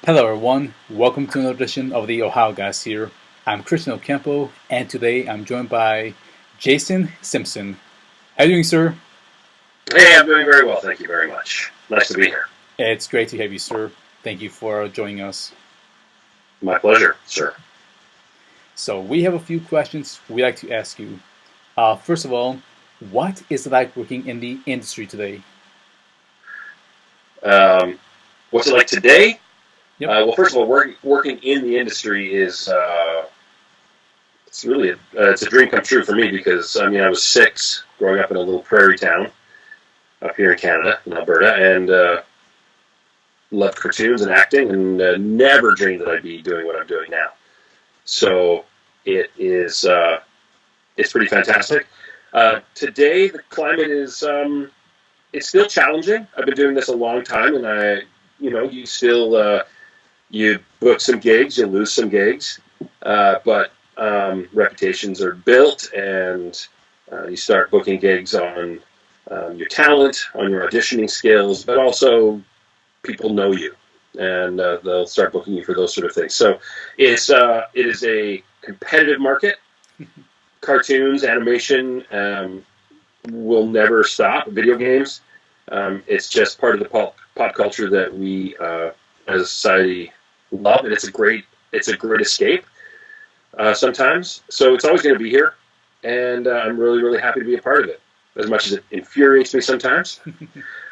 Hello, everyone. Welcome to another edition of the Ohio Guys here. I'm Christian Ocampo, and today I'm joined by Jason Simpson. How are you doing, sir? Hey, I'm doing very well. Thank you very much. Nice to be here. It's great to have you, sir. Thank you for joining us. My pleasure, sir. So, we have a few questions we'd like to ask you. First of all, what is it like working in the industry today? Um, what's it like today? Yep. Well, first of all, working in the industry is it's really it's a dream come true for me because I was 6 growing up in a little prairie town up here in Canada, in Alberta, and loved cartoons and acting, and never dreamed that I'd be doing what I'm doing now. So it's pretty fantastic. Today, the climate is it's still challenging. I've been doing this a long time, and you still you book some gigs, you lose some gigs, but reputations are built, and you start booking gigs on your talent, on your auditioning skills, but also people know you, and they'll start booking you for those sort of things. So it is a competitive market. Cartoons, animation will never stop. Video games, it's just part of the pop culture that we as a society love, and it's a great escape sometimes. So it's always going to be here, and I'm really happy to be a part of it. As much as it infuriates me sometimes,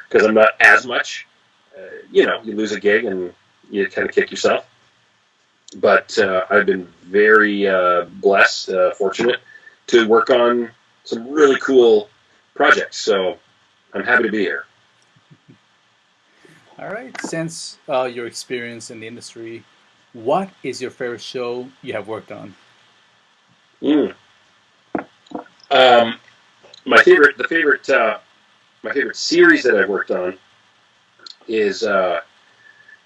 because I'm not as much. You lose a gig and you kind of kick yourself. But I've been very blessed, fortunate to work on some really cool projects. So I'm happy to be here. All right. Since your experience in the industry, what is your favorite show you have worked on? Mm. Um, my favorite, the favorite, my favorite series that I've worked on is, and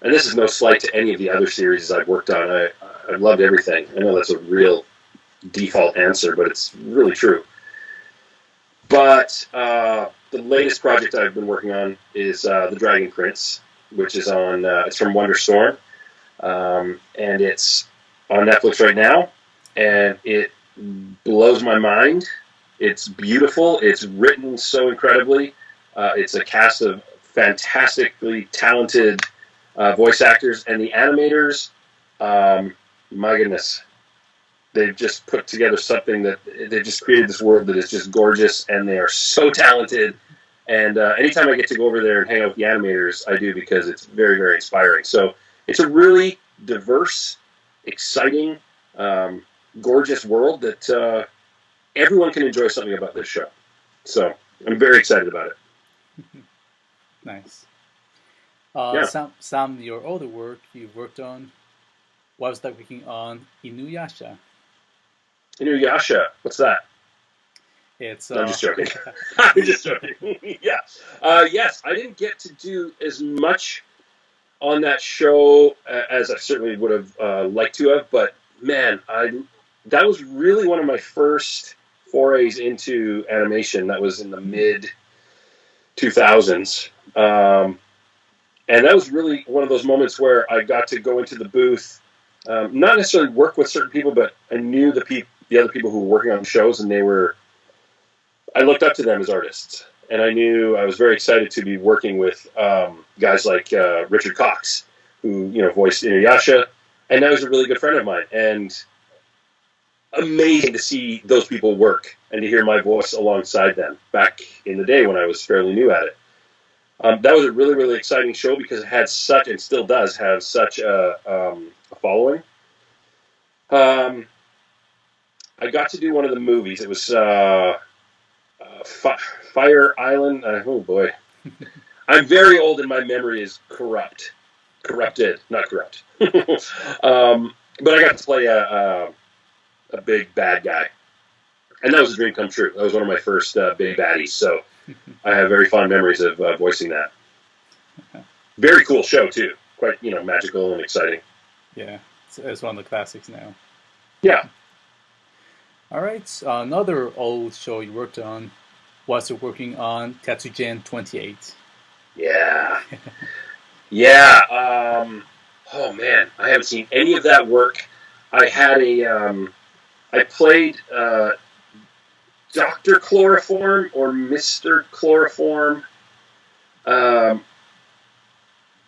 this is no slight to any of the other series I've worked on. I've loved everything. I know that's a real default answer, but it's really true. But the latest project I've been working on is The Dragon Prince, which is on. It's from Wonderstorm, and it's on Netflix right now, and it blows my mind. It's beautiful. It's written so incredibly. It's a cast of fantastically talented voice actors, and the animators. My goodness, they've just put together something that they've just created this world that is just gorgeous, and they are so talented. And anytime I get to go over there and hang out with the animators, I do because it's very inspiring. So it's a really diverse, exciting, gorgeous world that everyone can enjoy something about this show. So I'm very excited about it. Nice. Yeah, Some of your other work you've worked on was like working on Inuyasha. Inuyasha, what's that? It's No, I'm just joking. I'm just joking. Yeah. Yes, I didn't get to do as much on that show as I certainly would have liked to have, but man, I that was really one of my first forays into animation. That was in the mid 2000s, and that was really one of those moments where I got to go into the booth, not necessarily work with certain people, but I knew the other people who were working on the shows, and I looked up to them as artists, and I knew I was very excited to be working with guys like Richard Cox, who voiced Inuyasha, and now he's a really good friend of mine. And amazing to see those people work and to hear my voice alongside them back in the day when I was fairly new at it. That was a really exciting show because it had such, and still does have such a following. Um, I got to do one of the movies. It was Fire Island. Oh boy, I'm very old and my memory is corrupted, not corrupt. But I got to play a big bad guy, and that was a dream come true. That was one of my first big baddies, so I have very fond memories of voicing that. Very cool show too, quite magical and exciting. Yeah, it's one of the classics now. Yeah. All right, another old show you worked on was working on Tetsugen 28. Yeah, yeah. Oh man, I haven't seen any of that work. I had I played Dr. Chloroform or Mr. Chloroform. Um,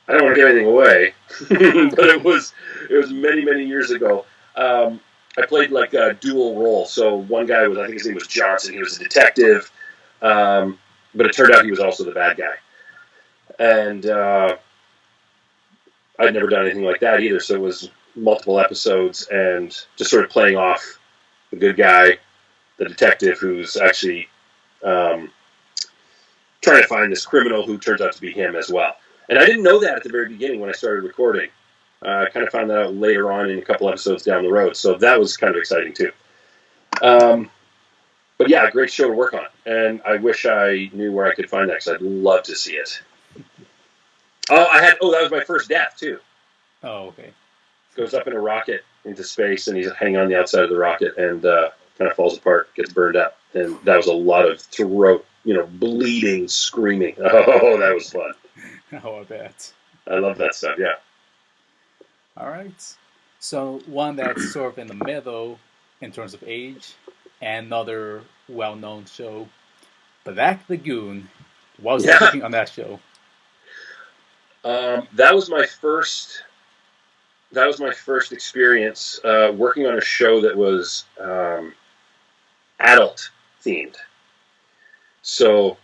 I don't want to give anything away, but it was many years ago. I played like a dual role. So one guy was, I think his name was Johnson. He was a detective, but it turned out he was also the bad guy. And I'd never done anything like that either. So it was multiple episodes and just sort of playing off the good guy, the detective who's actually trying to find this criminal who turns out to be him as well. And I didn't know that at the very beginning when I started recording. I kind of found that out later on in a couple episodes down the road. So that was kind of exciting too. But yeah, great show to work on. And I wish I knew where I could find that because I'd love to see it. That was my first death too. Oh, okay. Goes up in a rocket into space and he's hanging on the outside of the rocket and kind of falls apart, gets burned up. And that was a lot of throat, bleeding, screaming. Oh, that was fun. Oh, I bet. I love that stuff, yeah. All right. So one that's sort of in the middle in terms of age, and another well-known show, Black Lagoon. What was you thinking on that show? That was my first. That was my first experience working on a show that was adult themed. So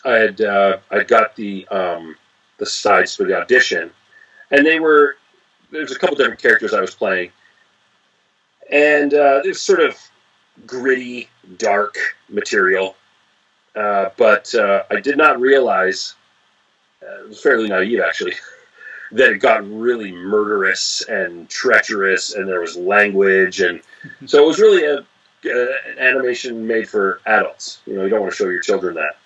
I got the sides for the audition, and there's a couple different characters I was playing, and it was sort of gritty, dark material, but I did not realize, it was fairly naive actually, that it got really murderous and treacherous, and there was language, and so it was really an animation made for adults. You don't want to show your children that.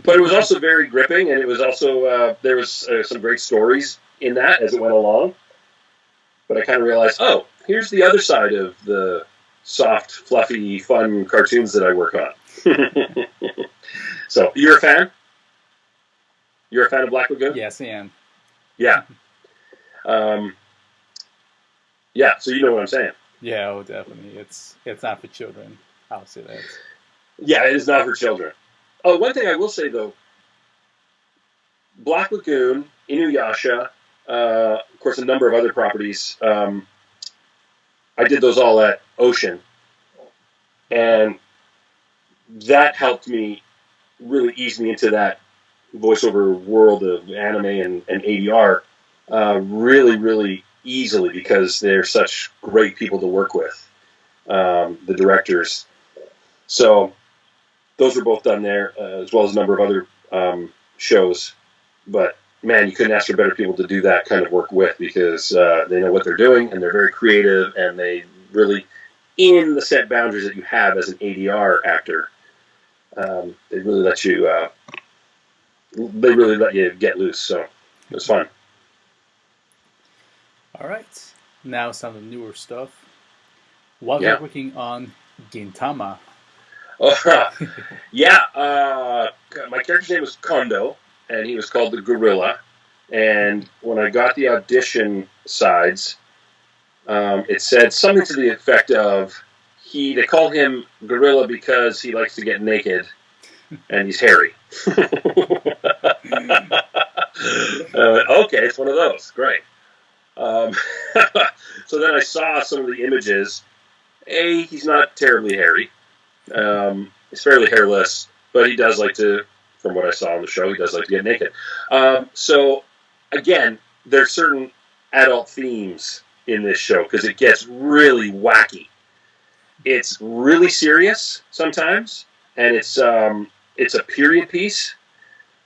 But it was also very gripping, and it was also there was some great stories in that as it went along. But I kind of realized, oh, here's the other side of the soft, fluffy, fun cartoons that I work on. So, you're a fan? You're a fan of Black Lagoon? Yes, I am. Yeah. Yeah, so you know what I'm saying. Yeah, oh, definitely. It's not for children. I'll say that. Yeah, it is not for children. Oh, one thing I will say, though, Black Lagoon, Inuyasha, of course, a number of other properties. I did those all at Ocean, and that helped me really ease me into that voiceover world of anime and ADR really easily because they're such great people to work with, the directors. So those were both done there, as well as a number of other shows. But man, you couldn't ask for better people to do that kind of work with because they know what they're doing and they're very creative and they really, in the set boundaries that you have as an ADR actor, they really let you. They really let you get loose. So it was fun. All right. Now some of the newer stuff. While you're working on Gintama. Oh, yeah. My character's name was Kondo, and he was called the Gorilla. And when I got the audition sides, it said something to the effect of they call him Gorilla because he likes to get naked, and he's hairy. Okay, it's one of those. Great. So then I saw some of the images. He's not terribly hairy. He's fairly hairless, but he does like to, from what I saw on the show, he does like to get naked. So, again, there's certain adult themes in this show because it gets really wacky. It's really serious sometimes, and it's a period piece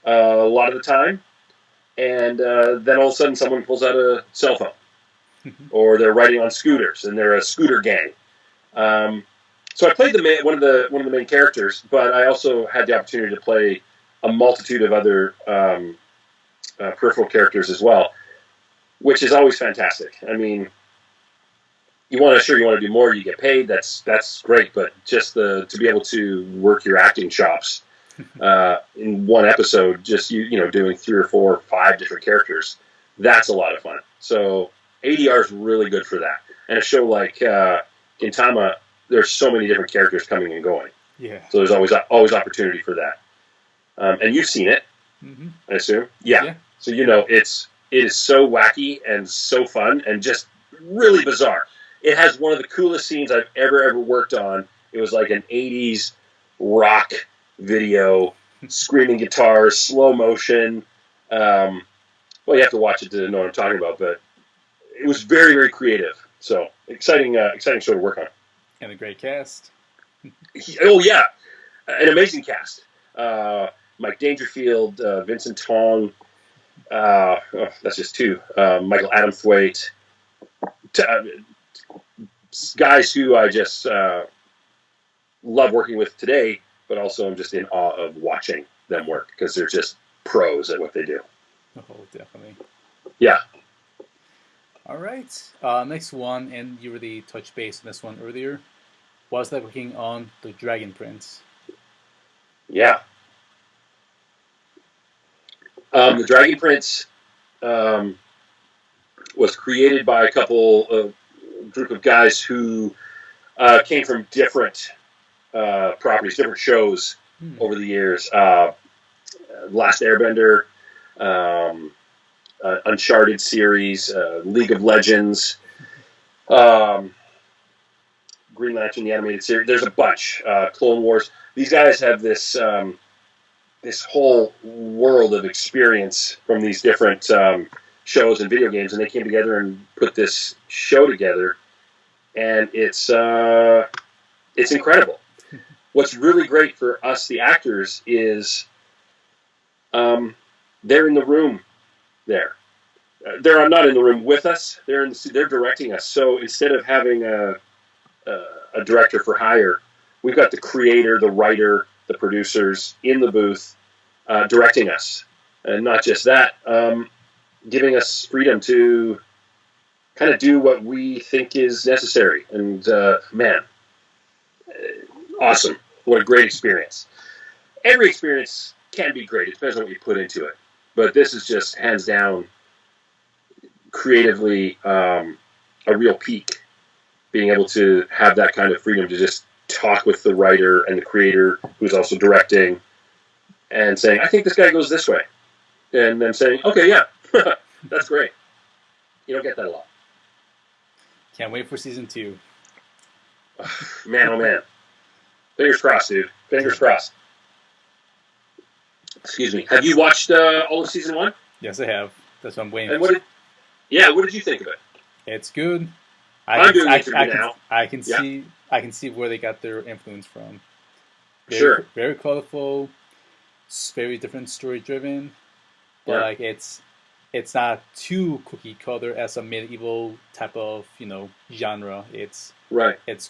a lot of the time. And then all of a sudden someone pulls out a cell phone. Or they're riding on scooters, and they're a scooter gang. So I played one of the main characters, but I also had the opportunity to play a multitude of other peripheral characters as well, which is always fantastic. I mean, you want to do more, you get paid. That's great, but just to be able to work your acting chops in one episode, just doing 3 or 4 or 5 different characters, that's a lot of fun. So ADR is really good for that. And a show like Gintama, there's so many different characters coming and going. Yeah. So there's always opportunity for that. And you've seen it, Mm-hmm. I assume. Yeah. Yeah. So it is so wacky and so fun and just really bizarre. It has one of the coolest scenes I've ever worked on. It was like an '80s rock video, screaming guitars, slow motion. Well, you have to watch it to know what I'm talking about, but it was very creative. So exciting show to work on. And a great cast. Oh yeah, an amazing cast. Mike Dangerfield, Vincent Tong. That's just two. Michael Adamthwaite. Guys who I just love working with today, but also I'm just in awe of watching them work because they're just pros at what they do. Oh, definitely. Yeah. All right. Next one, and you already touched base on this one earlier. Was that working on the Dragon Prince? Yeah. The Dragon Prince was created by a group of guys who came from different properties, different shows over the years. Last Airbender, Uncharted series, League of Legends, Green Lantern, the animated series. There's a bunch. Clone Wars. These guys have this this whole world of experience from these different shows and video games, and they came together and put this show together, and it's incredible. What's really great for us, the actors, is they're in the room there. They're not in the room with us. They're directing us. So instead of having a director for hire, we've got the creator, the writer, the producers in the booth directing us, and not just that, giving us freedom to kind of do what we think is necessary. And man, awesome! What a great experience. Every experience can be great. It depends on what you put into it. But this is just hands down, creatively, a real peak. Being able to have that kind of freedom to just talk with the writer and the creator, who's also directing, and saying, "I think this guy goes this way," and then saying, "Okay, yeah, that's great." You don't get that a lot. Can't wait for season 2. Man, oh man. Fingers crossed, dude. Fingers crossed. Excuse me. Have you watched all of season 1? Yes, I have. That's what I'm waiting. And what did you think of it? It's good. I'm doing it now. I can see where they got their influence from. Very colorful, very different story driven, but like it's not too cookie cutter as a medieval type of genre. It's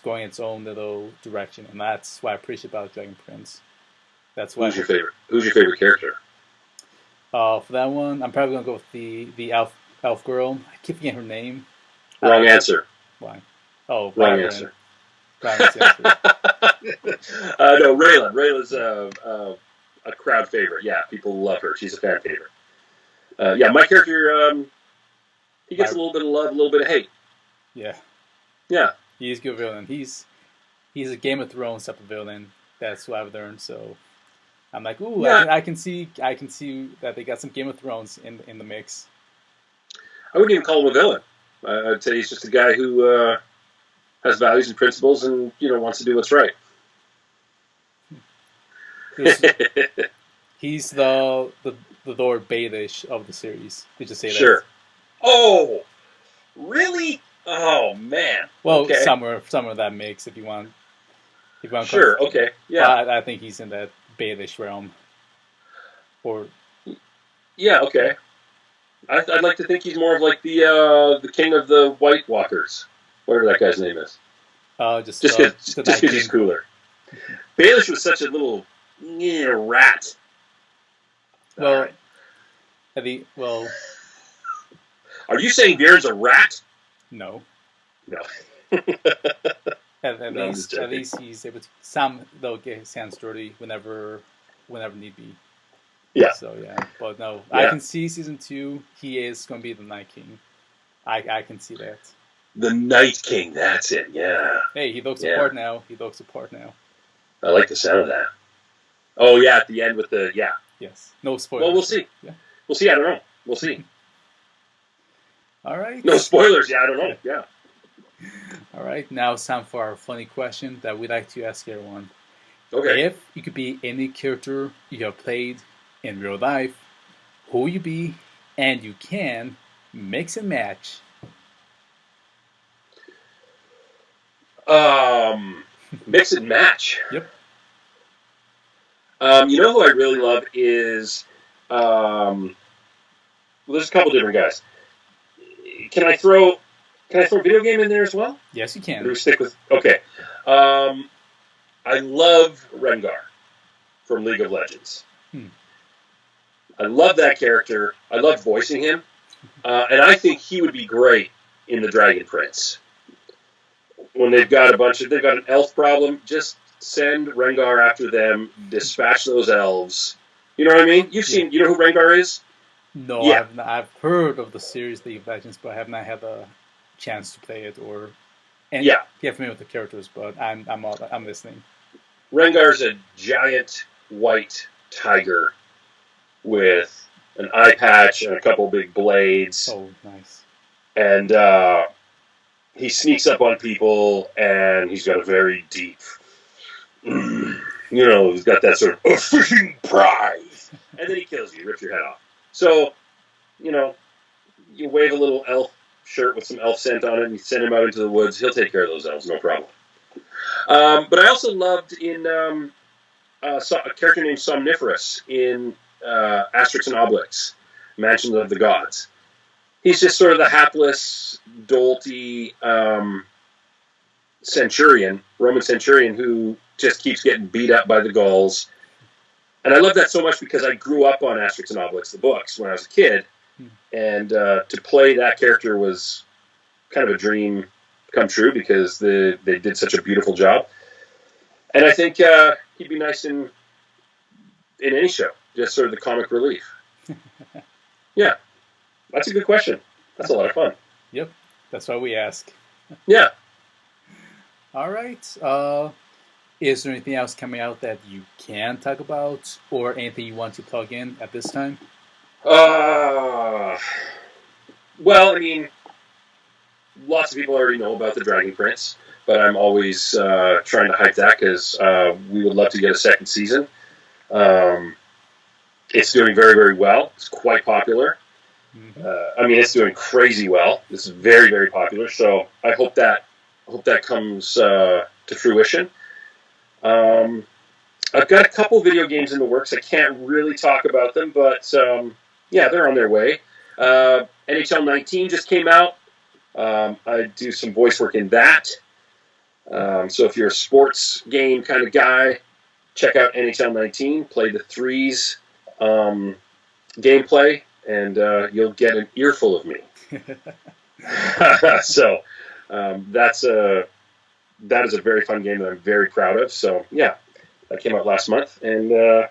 going its own little direction, and that's what I appreciate about Dragon Prince. That's why. Who's your favorite character? For that one, I'm probably gonna go with the elf girl. I keep forgetting her name. Wrong answer. Why? Oh, wrong answer. Wrong answer. No, Raylan. Raylan's a crowd favorite. Yeah, people love her. She's a fan favorite. Yeah, my character, he gets a little bit of love, a little bit of hate. Yeah. Yeah. He's a good villain. He's a Game of Thrones type of villain. That's what I've learned. So I'm like, ooh, yeah. I can see that they got some Game of Thrones in the mix. I wouldn't even call him a villain. I'd say he's just a guy who has values and principles and wants to do what's right. He's the Lord Baelish of the series. Did you say that? Sure. Oh, really? Oh man. Well, okay. somewhere that mix if you want. Sure. Okay. Yeah. I think he's in that Baelish realm. Or. Yeah. Okay. I'd like to think he's more of like the king of the White Walkers, whatever that guy's name is. Just because he's cooler. Baelish was such a little rat. Well, right. Are you saying Bjorn's a rat? No. No. At least he's able to they'll get his hands dirty whenever need be. Yeah. So yeah, but no, yeah. I can see season 2. He is going to be the Night King. I can see that. The Night King, that's it, yeah. Hey, he looks Yeah. apart now. He looks apart now. I like the sound of that. Oh, yeah, at the end with the, yeah. Yes. No spoilers. Well, we'll see. Yeah. We'll see, I don't know. We'll see. All right. No spoilers, yeah, I don't know, yeah. All right. Now it's time for our funny question that we like to ask everyone. Okay. If you could be any character you have played in real life, who will you be? And you can mix and match. Mix and match. Yep. You know who I really love is, well, there's a couple different guys. Can I throw video game in there as well? Yes, you Or can. do we stick with, okay. I love Rengar from League of Legends. I love that character. I love voicing him. And I think he would be great in the Dragon Prince. When they've got an elf problem, just send Rengar after them, dispatch those elves. You know what I mean? You know who Rengar is? No, Yeah. I've heard of the series League of Legends, but I have not had a chance to play it or get familiar with the characters. But I'm listening. Rengar's a giant white tiger with an eye patch and a couple big blades. Oh, nice. And he sneaks up on people, and he's got a very deep, he's got that sort of a fishing prize. And then he kills you, rips your head off. So, you wave a little elf shirt with some elf scent on it, and you send him out into the woods. He'll take care of those elves, no problem. But I also loved in a character named Somniferous in Asterix and Obelix, Mansions of the Gods. He's just sort of the hapless, dolty Roman centurion who just keeps getting beat up by the Gauls. And I love that so much because I grew up on Asterix and Obelix, the books, when I was a kid. And to play that character was kind of a dream come true because they did such a beautiful job. And I think he'd be nice in any show, just sort of the comic relief. Yeah, that's a good question. That's a lot of fun. Yep, that's why we ask. Yeah. All right. Is there anything else coming out that you can talk about, or anything you want to plug in at this time? Well, I mean, lots of people already know about the Dragon Prince, but I'm always trying to hype that because we would love to get a second season. It's doing very, very well. It's quite popular. I mean, it's doing crazy well. It's very, very popular. So I hope that comes to fruition. I've got a couple video games in the works. I can't really talk about them, but yeah, they're on their way. NHL 19 just came out. I do some voice work in that. So if you're a sports game kind of guy, check out NHL 19. Play the threes gameplay, and you'll get an earful of me. So that is a very fun game that I'm very proud of. So yeah, that came out last month, and I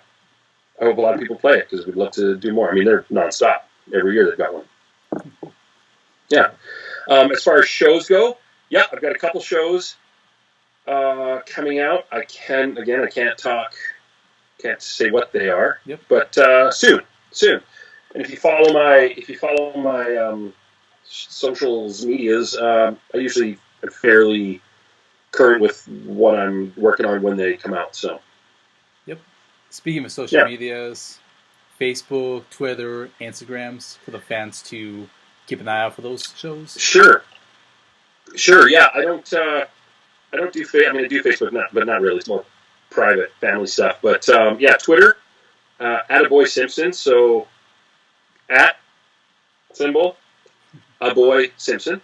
hope a lot of people play it because we'd love to do more. I mean, they're nonstop. Every year they've got one. Yeah. As far as shows go, yeah, I've got a couple shows coming out. I can't say what they are. Yep. But soon. And if you follow my socials medias, I usually am fairly current with what I'm working on when they come out. So. Yep. Speaking of social medias, Facebook, Twitter, Instagrams for the fans to keep an eye out for those shows. Sure. Yeah, I don't do I mean, I do Facebook, but not really. It's more private family stuff. But yeah, Twitter, @aboy Simpson. So @ @aboy Simpson,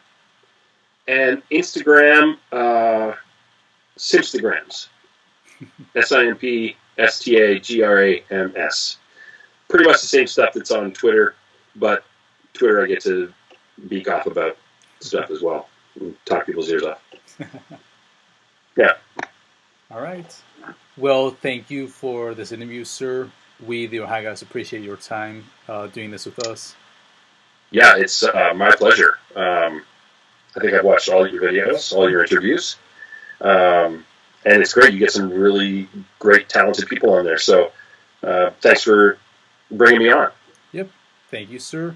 and Instagram, Simpstagrams. SIMPSTAGRAMS. Pretty much the same stuff that's on Twitter, but Twitter I get to beak off about stuff as well and talk people's ears off. Yeah. All right. Well, thank you for this interview, sir. We, the Ohio guys, appreciate your time doing this with us. Yeah, it's my pleasure. I think I've watched all your videos, all your interviews, um, and it's great. You get some really great, talented people on there. So thanks for bringing me on. Yep. Thank you, sir.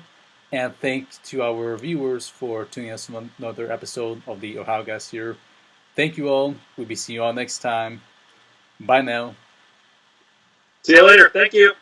And thanks to our viewers for tuning us to another episode of the Ohio Guys here. Thank you all. We'll be seeing you all next time. Bye now. See you later. Thank you.